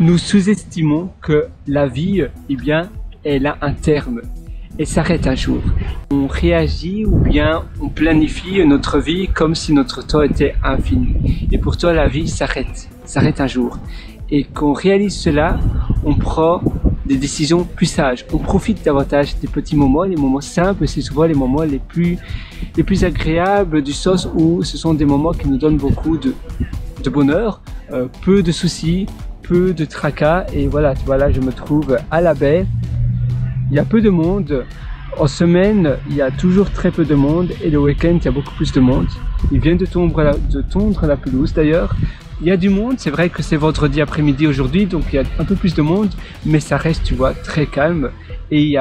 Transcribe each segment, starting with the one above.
Nous sous-estimons que la vie, eh bien, elle a un terme et s'arrête un jour. On réagit ou bien on planifie notre vie comme si notre temps était infini. Et pour toi, la vie s'arrête un jour. Et quand on réalise cela, on prend des décisions plus sages. On profite davantage des petits moments, les moments simples, c'est souvent les moments les plus agréables du sens où ce sont des moments qui nous donnent beaucoup de bonheur, peu de soucis, peu de tracas. Et voilà, tu vois, là je me trouve à la baie. Il y a peu de monde. En semaine, il y a toujours très peu de monde et le week-end, il y a beaucoup plus de monde. Ils viennent de tondre la pelouse d'ailleurs. Il y a du monde, c'est vrai que c'est vendredi après-midi aujourd'hui, donc il y a un peu plus de monde, mais ça reste, tu vois, très calme. Et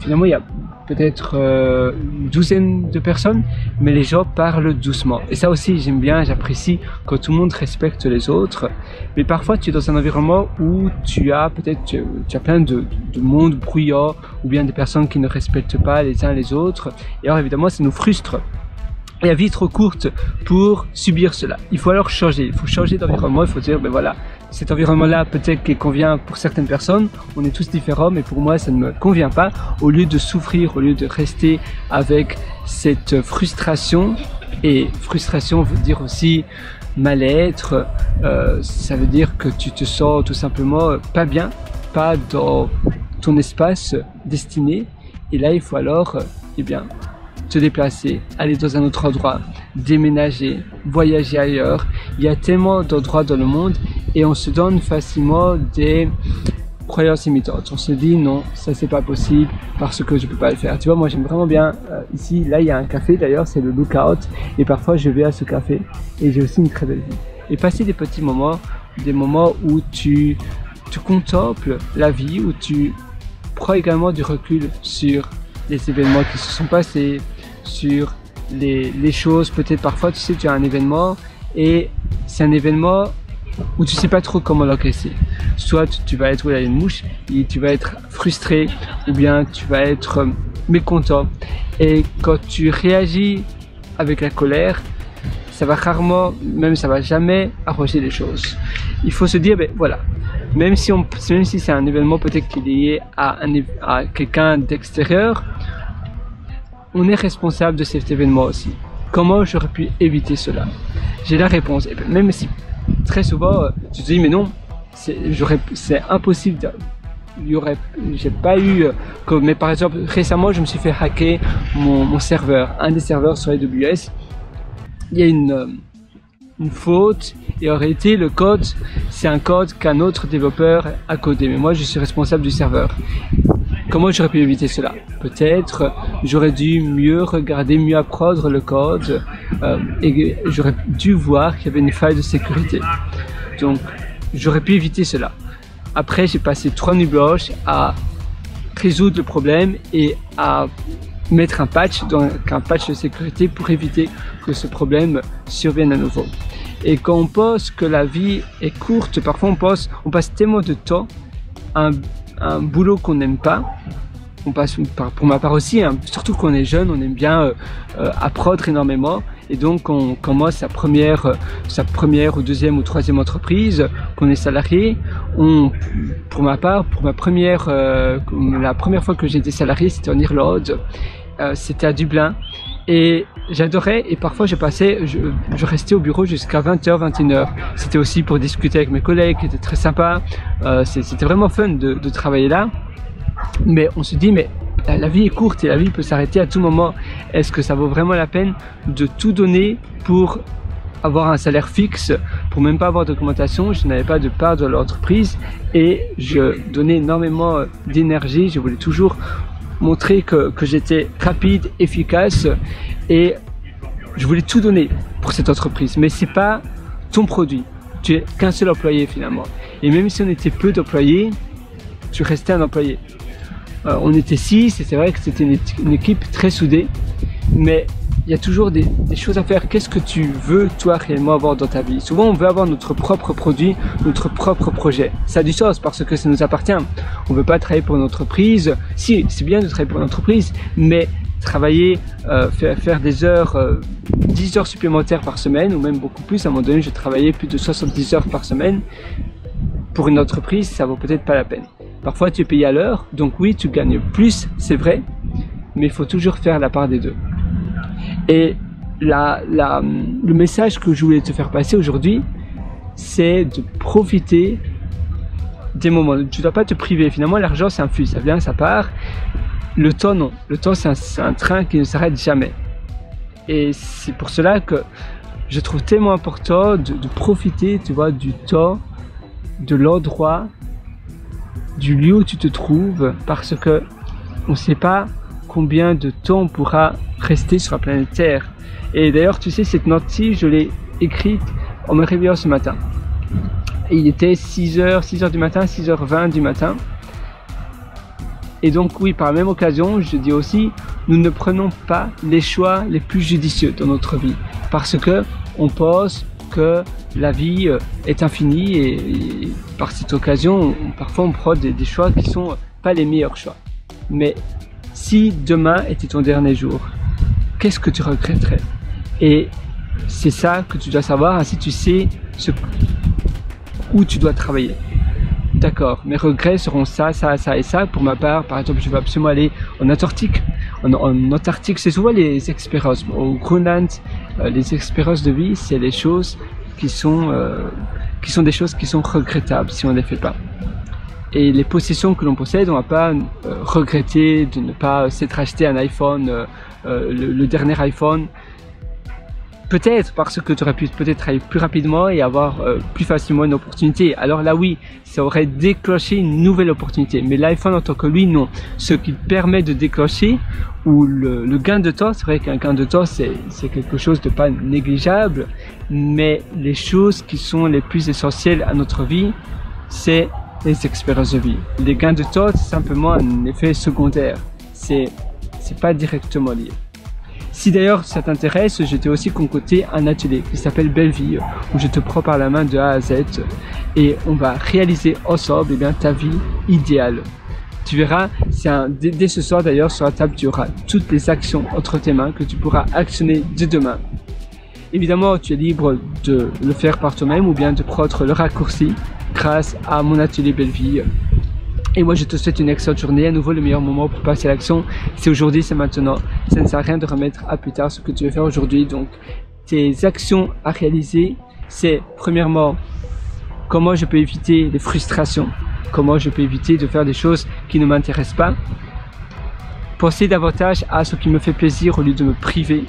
finalement, il y a peut-être une douzaine de personnes, mais les gens parlent doucement. Et ça aussi, j'aime bien, j'apprécie quand tout le monde respecte les autres. Mais parfois, tu es dans un environnement où tu as plein de monde bruyant, ou bien des personnes qui ne respectent pas les uns les autres. Et alors, évidemment, ça nous frustre. Et la vie est trop courte pour subir cela. Il faut alors changer, il faut changer d'environnement, il faut dire, ben voilà, cet environnement-là peut-être qu'il convient pour certaines personnes, on est tous différents, mais pour moi ça ne me convient pas. Au lieu de souffrir, au lieu de rester avec cette frustration, et frustration veut dire aussi mal-être, ça veut dire que tu te sens tout simplement pas bien, pas dans ton espace destiné, et là il faut alors, eh bien, te déplacer, aller dans un autre endroit, déménager, voyager ailleurs. Il y a tellement d'endroits dans le monde et on se donne facilement des croyances limitantes. On se dit non, ça c'est pas possible parce que je peux pas le faire. Tu vois, moi j'aime vraiment bien ici, là il y a un café d'ailleurs, c'est le Lookout et parfois je vais à ce café et j'ai aussi une très belle vue. Et passer des petits moments, des moments où tu contemples la vie, où tu prends également du recul sur les événements qui se sont passés, sur les choses, peut-être parfois tu sais tu as un événement et c'est un événement où tu sais pas trop comment l'encaisser. Soit tu vas être, là il y a une mouche, et tu vas être frustré ou bien tu vas être mécontent et quand tu réagis avec la colère, ça va rarement, même ça va jamais arranger les choses. Il faut se dire, ben voilà, même si c'est un événement peut-être qui est lié à quelqu'un d'extérieur, on est responsable de cet événement aussi. Comment j'aurais pu éviter cela? J'ai la réponse. Et même si très souvent tu te dis mais non, c'est impossible. J'ai pas eu. Mais par exemple récemment je me suis fait hacker mon serveur, un des serveurs sur AWS. Il y a une faute et en réalité le code c'est un code qu'un autre développeur a codé. Mais moi je suis responsable du serveur. Comment j'aurais pu éviter cela? Peut-être j'aurais dû mieux regarder, mieux apprendre le code et j'aurais dû voir qu'il y avait une faille de sécurité. Donc j'aurais pu éviter cela. Après j'ai passé 3 nuits blanches à résoudre le problème et à mettre un patch de sécurité pour éviter que ce problème survienne à nouveau. Et quand on pense que la vie est courte, parfois on passe tellement de temps à un boulot qu'on n'aime pas. On passe, pour ma part aussi, hein, surtout quand on est jeune, on aime bien apprendre énormément et donc on commence sa première ou deuxième ou troisième entreprise, qu'on est salarié. Pour ma part, la première fois que j'ai été salarié, c'était en Irlande, c'était à Dublin et j'adorais et parfois je restais au bureau jusqu'à 20h, 21h. C'était aussi pour discuter avec mes collègues qui étaient très sympas, c'était vraiment fun de travailler là. Mais on se dit mais la vie est courte et la vie peut s'arrêter à tout moment. Est-ce que ça vaut vraiment la peine de tout donner pour avoir un salaire fixe, pour même pas avoir d'augmentation? Je n'avais pas de part de l'entreprise et je donnais énormément d'énergie. Je voulais toujours montrer que j'étais rapide, efficace et je voulais tout donner pour cette entreprise. Mais c'est pas ton produit. Tu es qu'un seul employé finalement. Et même si on était peu d'employés, tu restais un employé. On était 6 et c'est vrai que c'était une équipe très soudée, mais il y a toujours des choses à faire. Qu'est-ce que tu veux toi réellement avoir dans ta vie? Souvent on veut avoir notre propre produit, notre propre projet. Ça a du sens parce que ça nous appartient. On veut pas travailler pour une entreprise. Si, c'est bien de travailler pour une entreprise, mais travailler, faire des heures, 10 heures supplémentaires par semaine ou même beaucoup plus. À un moment donné, je travaillais plus de 70 heures par semaine. pour une entreprise, ça vaut peut-être pas la peine. Parfois, tu es payé à l'heure, donc oui, tu gagnes plus, c'est vrai, mais il faut toujours faire la part des deux. Et le message que je voulais te faire passer aujourd'hui, c'est de profiter des moments. Tu ne dois pas te priver. Finalement, l'argent, c'est un flux, ça vient, ça part. Le temps, non. Le temps, c'est un train qui ne s'arrête jamais. Et c'est pour cela que je trouve tellement important de profiter, tu vois, du temps, de l'endroit, du lieu où tu te trouves, parce que on ne sait pas combien de temps on pourra rester sur la planète Terre. Et d'ailleurs, tu sais, cette note-ci, je l'ai écrite en me réveillant ce matin. Et il était 6h du matin, 6h20 du matin. Et donc oui, par la même occasion, je dis aussi, nous ne prenons pas les choix les plus judicieux dans notre vie. Parce que on pense que la vie est infinie et par cette occasion, parfois on prend des choix qui sont pas les meilleurs choix. Mais si demain était ton dernier jour, qu'est-ce que tu regretterais? Et c'est ça que tu dois savoir, ainsi tu sais où tu dois travailler. D'accord, mes regrets seront ça, ça, ça et ça. Pour ma part, par exemple, je veux absolument aller en Antarctique. En Antarctique, c'est souvent les expériences. Au Groenland, les expériences de vie, c'est les choses qui sont des choses qui sont regrettables si on ne les fait pas. Et les possessions que l'on possède, on ne va pas regretter de ne pas s'être acheté un iPhone, le dernier iPhone. Peut-être parce que tu aurais pu peut-être aller plus rapidement et avoir plus facilement une opportunité. Alors là oui, ça aurait déclenché une nouvelle opportunité. Mais l'iPhone en tant que lui, non. Ce qui permet de déclencher, ou le gain de temps, c'est vrai qu'un gain de temps c'est quelque chose de pas négligeable. Mais les choses qui sont les plus essentielles à notre vie, c'est les expériences de vie. Les gains de temps, c'est simplement un effet secondaire. C'est pas directement lié. Si d'ailleurs ça t'intéresse, je t'ai aussi concocté un atelier qui s'appelle Belle Vie, où je te prends par la main de A à Z et on va réaliser ensemble ta vie idéale. Tu verras, dès ce soir d'ailleurs sur la table, tu auras toutes les actions entre tes mains que tu pourras actionner dès demain. Évidemment, tu es libre de le faire par toi-même ou bien de prendre le raccourci grâce à mon atelier Belle Vie. Et moi je te souhaite une excellente journée. À nouveau, le meilleur moment pour passer à l'action, c'est aujourd'hui, c'est maintenant. Ça ne sert à rien de remettre à plus tard ce que tu veux faire aujourd'hui. Donc tes actions à réaliser, c'est premièrement comment je peux éviter les frustrations, comment je peux éviter de faire des choses qui ne m'intéressent pas, penser davantage à ce qui me fait plaisir au lieu de me priver.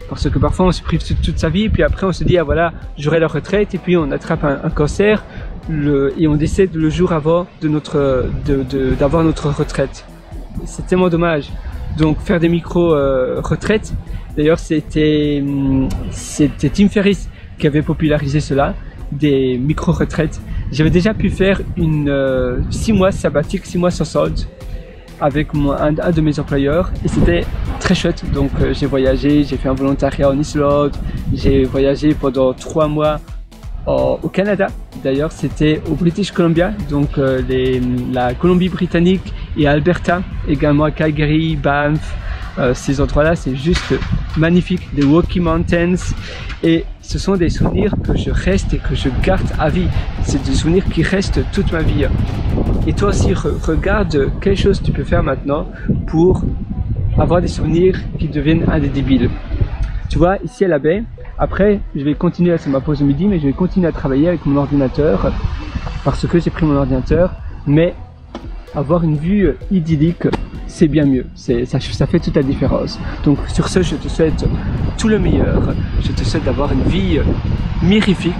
Parce que parfois on se prive toute sa vie et puis après on se dit ah voilà, j'aurai la retraite et puis on attrape un cancer et on décède le jour avant d'avoir notre retraite. C'est tellement dommage. Donc faire des micro-retraites, d'ailleurs c'était Tim Ferriss qui avait popularisé cela, des micro-retraites. J'avais déjà pu faire 6 mois sabbatique, 6 mois sans solde avec un de mes employeurs et c'était très chouette. Donc j'ai voyagé, j'ai fait un volontariat en Islande, j'ai voyagé pendant 3 mois au Canada. D'ailleurs c'était au British Columbia, donc la Colombie-Britannique et Alberta, également à Calgary, Banff. Ces endroits-là, c'est juste magnifique, des Rocky Mountains, et ce sont des souvenirs que je reste et que je garde à vie. C'est des souvenirs qui restent toute ma vie. Et toi aussi, regarde quelle chose tu peux faire maintenant pour avoir des souvenirs qui deviennent indélébiles. Tu vois, ici à la baie, après, je vais continuer, c'est ma pause de midi, mais je vais continuer à travailler avec mon ordinateur parce que j'ai pris mon ordinateur, mais avoir une vue idyllique, c'est bien mieux, ça fait toute la différence. Donc sur ce, je te souhaite tout le meilleur, je te souhaite d'avoir une vie mirifique.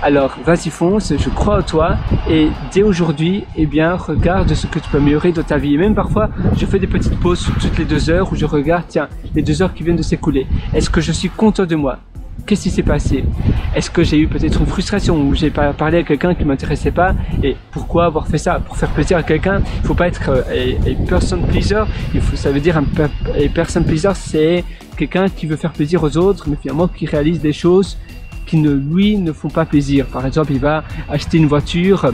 Alors vas-y fonce, je crois en toi et dès aujourd'hui, regarde ce que tu peux améliorer dans ta vie. Et même parfois, je fais des petites pauses toutes les 2 heures où je regarde, tiens, les 2 heures qui viennent de s'écouler. Est-ce que je suis content de moi? Qu'est-ce qui s'est passé? Est-ce que j'ai eu peut-être une frustration ou j'ai parlé à quelqu'un qui m'intéressait pas? Et pourquoi avoir fait ça? Pour faire plaisir à quelqu'un, il faut pas être a person pleaser. Ça veut dire a person pleaser, c'est quelqu'un qui veut faire plaisir aux autres, mais finalement qui réalise des choses qui ne font pas plaisir. Par exemple, il va acheter une voiture,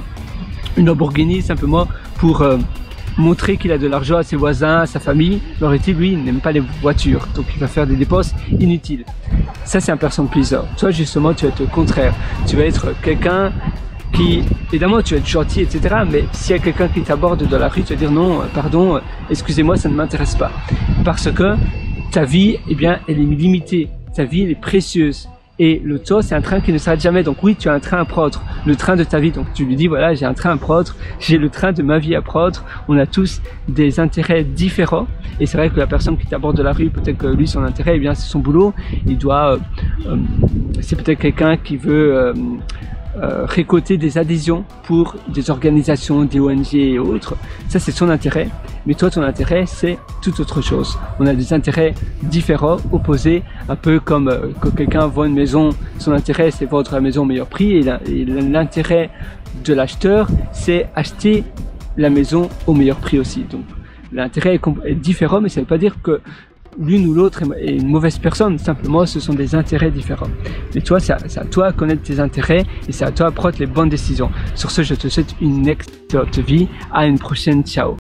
une Lamborghini simplement pour montrer qu'il a de l'argent à ses voisins, à sa famille. En réalité, lui, il n'aime pas les voitures, donc il va faire des dépenses inutiles. Ça, c'est un person pleaser. Toi, justement, tu vas être le contraire. Tu vas être quelqu'un qui, évidemment, tu vas être gentil, etc. Mais s'il y a quelqu'un qui t'aborde dans la rue, tu vas dire non, pardon, excusez-moi, ça ne m'intéresse pas. Parce que ta vie, eh bien, elle est limitée. Ta vie, elle est précieuse. Et le taux, c'est un train qui ne s'arrête jamais. Donc oui, tu as un train à prendre, le train de ta vie. Donc tu lui dis, voilà, j'ai un train à prendre, j'ai le train de ma vie à prendre. On a tous des intérêts différents. Et c'est vrai que la personne qui t'aborde de la rue, peut-être que lui, son intérêt, eh bien, c'est son boulot. Il doit, c'est peut-être quelqu'un qui veut récolter des adhésions pour des organisations, des ONG et autres. Ça, c'est son intérêt. Mais toi, ton intérêt, c'est tout autre chose. On a des intérêts différents, opposés, un peu comme quand quelqu'un vend une maison, son intérêt, c'est vendre la maison au meilleur prix, et l'intérêt de l'acheteur, c'est acheter la maison au meilleur prix aussi. Donc, l'intérêt est différent, mais ça ne veut pas dire que l'une ou l'autre est une mauvaise personne. Simplement, ce sont des intérêts différents. Mais toi, c'est à toi de connaître tes intérêts et c'est à toi de prendre les bonnes décisions. Sur ce, je te souhaite une excellente vie. À une prochaine. Ciao.